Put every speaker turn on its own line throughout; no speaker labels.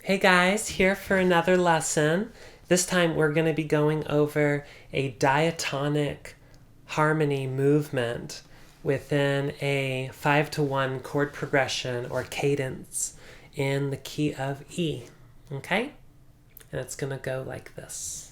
Hey guys, here for another lesson. This time we're going to be going over a diatonic harmony movement within a 5-to-1 chord progression or cadence in the key of E. Okay? And it's going to go like this.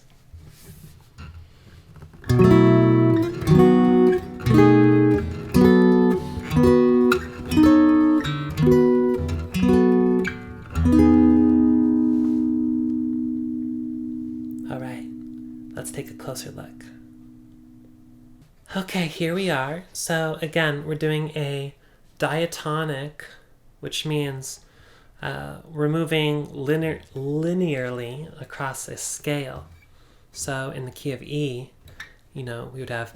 Let's take a closer look. Okay, here we are. So again, we're doing a diatonic, which means we're moving linearly across a scale. So in the key of E, we would have,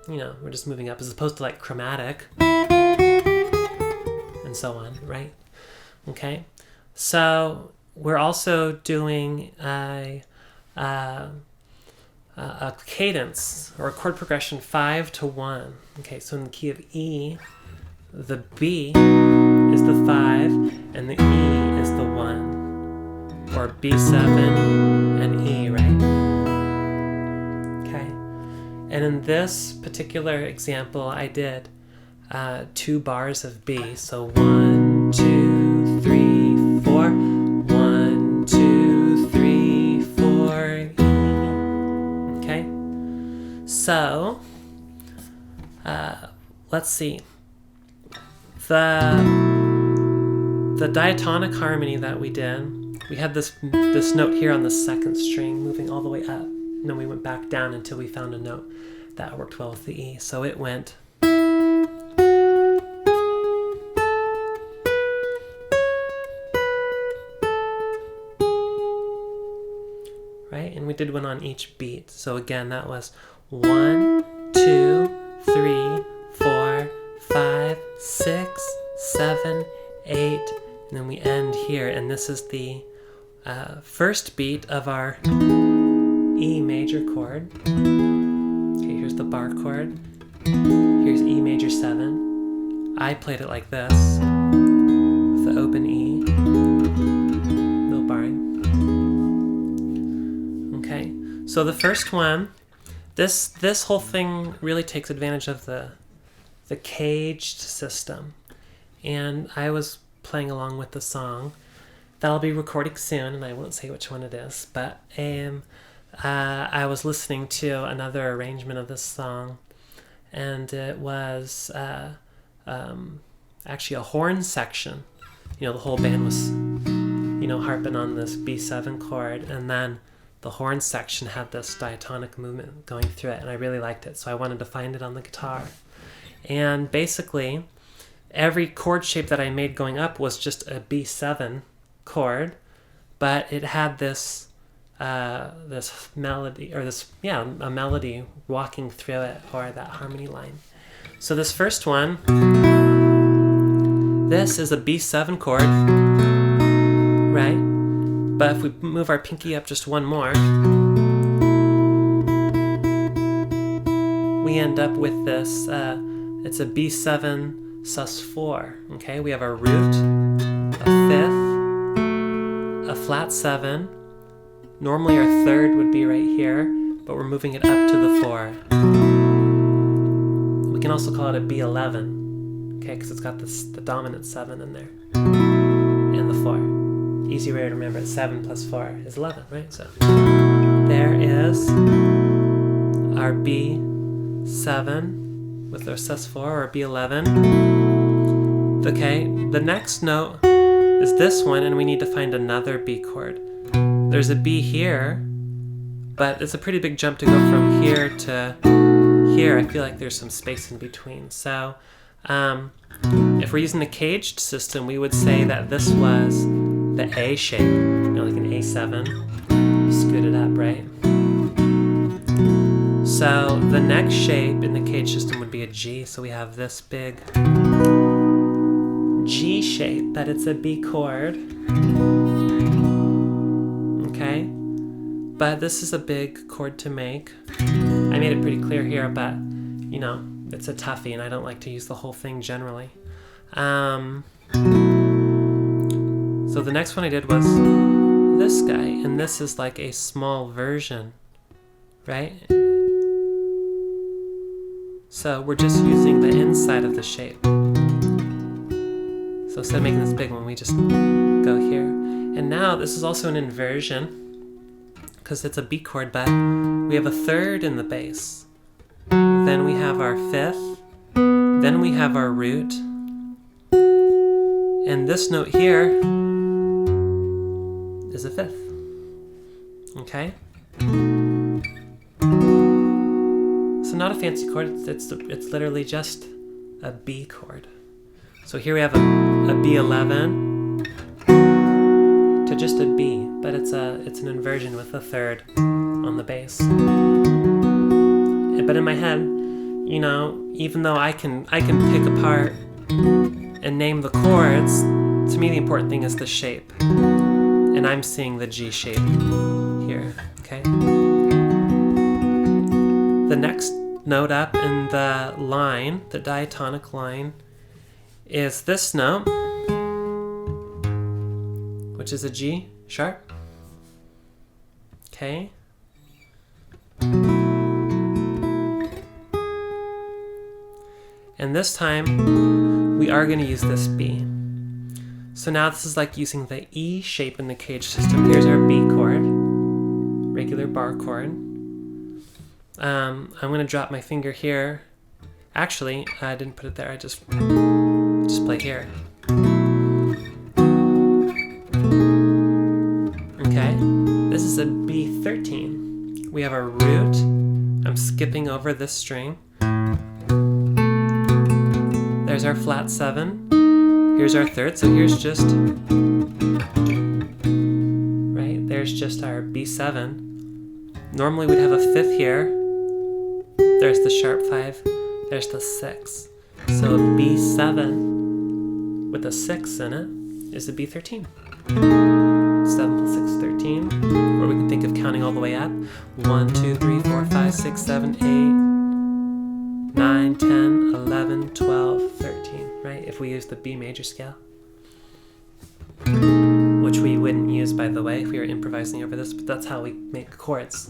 we're just moving up as opposed to like chromatic and so on, right? Okay, so we're also doing a cadence or a chord progression 5-to-1. Okay, so in the key of E, the B is the 5 and the E is the 1, or B7 and E, right? Okay, and in this particular example, I did 2 bars of B. So 1, 2, 3, 4. 1, 2, 3, 4, E. Okay, so let's see. The diatonic harmony that we did, we had this note here on the second string moving all the way up, and then we went back down until we found a note that worked well with the E. So it went. Right? And we did one on each beat. So again, that was 1, 2, 3, 4, 5, 6, 7, 8, and then we end here. And this is the first beat of our E major chord. Okay, here's the bar chord. Here's E major 7. I played it like this with the open E. No barring. Okay, so the first one, this whole thing really takes advantage of the caged system, and I was playing along with the song that I'll be recording soon, and I won't say which one it is, but I was listening to another arrangement of this song, and it was actually a horn section. The whole band was harping on this B7 chord, and then the horn section had this diatonic movement going through it, and I really liked it, so I wanted to find it on the guitar. And basically, every chord shape that I made going up was just a B7 chord, but it had this melody, or a melody walking through it, or that harmony line. So this first one, this is a B7 chord, right? But if we move our pinky up just one more, we end up with this, it's a B7 sus4, okay? We have our root, a 5th, a flat 7. Normally our 3rd would be right here, but we're moving it up to the 4. We can also call it a B11, okay, because it's got the dominant 7 in there, and the 4. Easy way to remember it, 7 plus 4 is 11, right? So there is our B7 with our sus4 or B11. Okay, the next note is this one, and we need to find another B chord. There's a B here, but it's a pretty big jump to go from here to here. I feel like there's some space in between. So if we're using the caged system, we would say that this was the A shape, like an A7. Scoot it up, right? So the next shape in the cage system would be a G. So we have this big G shape, but it's a B chord. Okay? But this is a big chord to make. I made it pretty clear here, but it's a toughie, and I don't like to use the whole thing generally. So the next one I did was this guy, and this is like a small version, right? So we're just using the inside of the shape. So instead of making this big one, we just go here. And now this is also an inversion, because it's a B chord, but we have a third in the bass. Then we have our fifth. Then we have our root. And this note here is a fifth. Okay? So not a fancy chord, it's literally just a B chord. So here we have a B11 to just a B, but it's an inversion with a third on the bass. But in my head, you know, even though I can pick apart and name the chords, to me the important thing is the shape. And I'm seeing the G shape here, okay? The next note up in the line, the diatonic line, is this note, which is a G sharp, okay? And this time, we are going to use this B. So now this is like using the E shape in the cage system. Here's our B chord, regular bar chord. I'm going to drop my finger here. Actually, I didn't put it there. I just play here. Okay, this is a B13. We have our root. I'm skipping over this string. There's our flat 7. Here's our third, so here's just, right, there's just our B7. Normally we'd have a fifth here. There's the sharp 5. There's the 6. So a B7 with a 6 in it is a B13. 7 plus 6, 13. Or we can think of counting all the way up. 1, 2, 3, 4, 5, 6, 7, 8, 9, 10, 11, 12, 13, right? If we use the B major scale. Which we wouldn't use, by the way, if we were improvising over this, but that's how we make chords.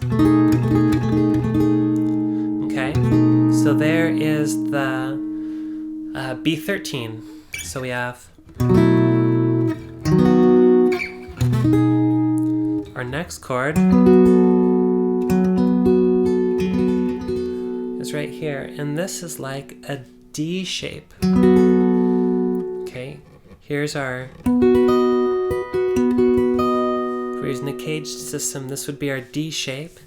Okay, so there is the B13. So we have our next chord is right here, and this is like a D shape. Okay, here's our, if we're using the cage system, this would be our D shape.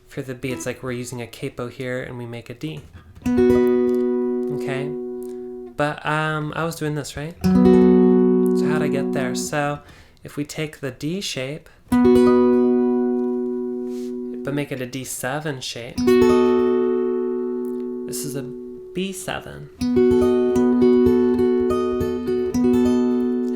For the B, it's like we're using a capo here and we make a D. Okay, but I was doing this, right? So how'd I get there? So if we take the D shape, but make it a D7 shape, this is a B7.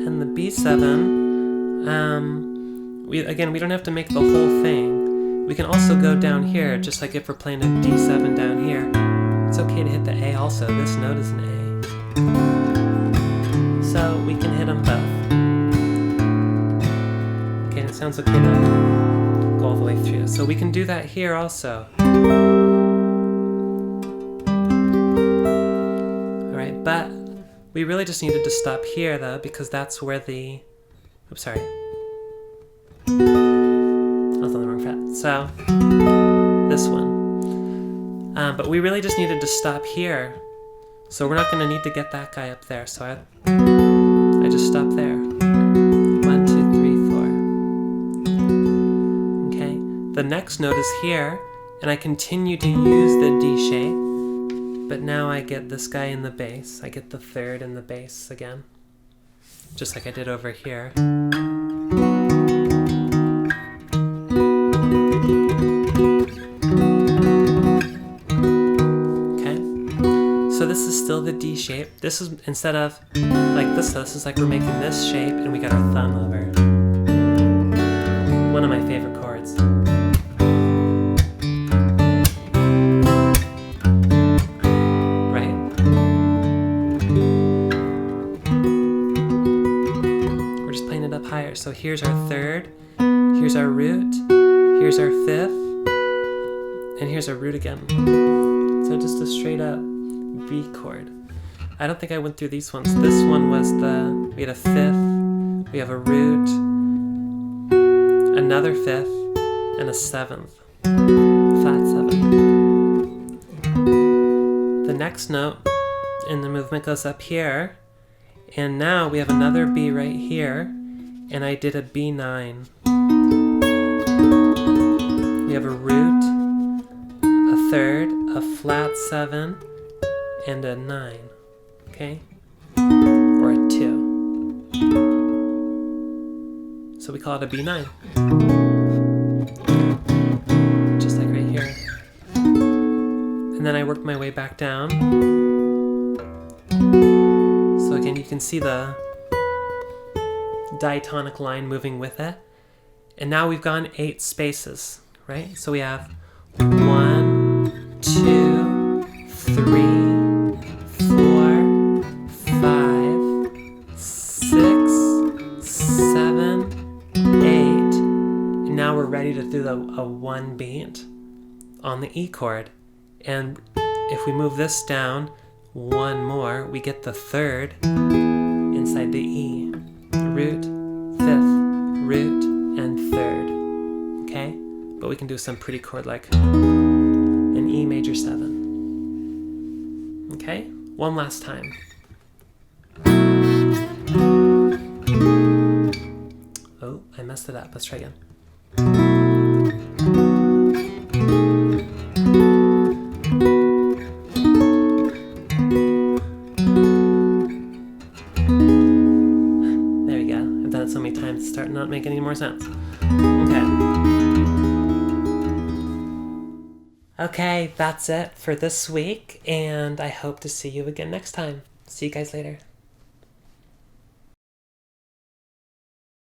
And the B7, we don't have to make the whole thing. We can also go down here, just like if we're playing a D7 down here. It's okay to hit the A also. This note is an A. So we can hit them both. Okay, it sounds okay to go all the way through. So we can do that here also. Alright, but we really just needed to stop here though, because that's where the, oops, sorry. I was on the wrong fret. So, this one. But we really just needed to stop here. So we're not going to need to get that guy up there. So I just stop there. 1, 2, 3, 4. Okay. The next note is here, and I continue to use the D shape. But now I get this guy in the bass. I get the third in the bass again. Just like I did over here. So this is still the D shape. This is, instead of like this is like we're making this shape and we got our thumb over. One of my favorite chords. Right? So here's our third, here's our root, here's our fifth, and here's our root again. So just a straight up B chord. I don't think I went through these ones. This one was we had a fifth, we have a root, another fifth, and a seventh, flat seven. The next note in the movement goes up here, and now we have another B right here, and I did a B9. We have a root, a third, a flat 7, and a 9, okay? Or a 2. So we call it a B9. Just like right here. And then I worked my way back down. So again, you can see the diatonic line moving with it. And now we've gone 8 spaces, right? So we have 1, 2, 3, 4, 5, 6, 7, 8. And now we're ready to do a 1 beat on the E chord. And if we move this down 1 more, we get the third inside the E. Root, fifth, root, and third. Okay? But we can do some pretty chord like an E major 7. Okay? One last time. Oh, I messed it up. Let's try again. There we go. I've done it so many times it's starting not to make any more sense. Okay. Okay, that's it for this week, and I hope to see you again next time. See you guys later.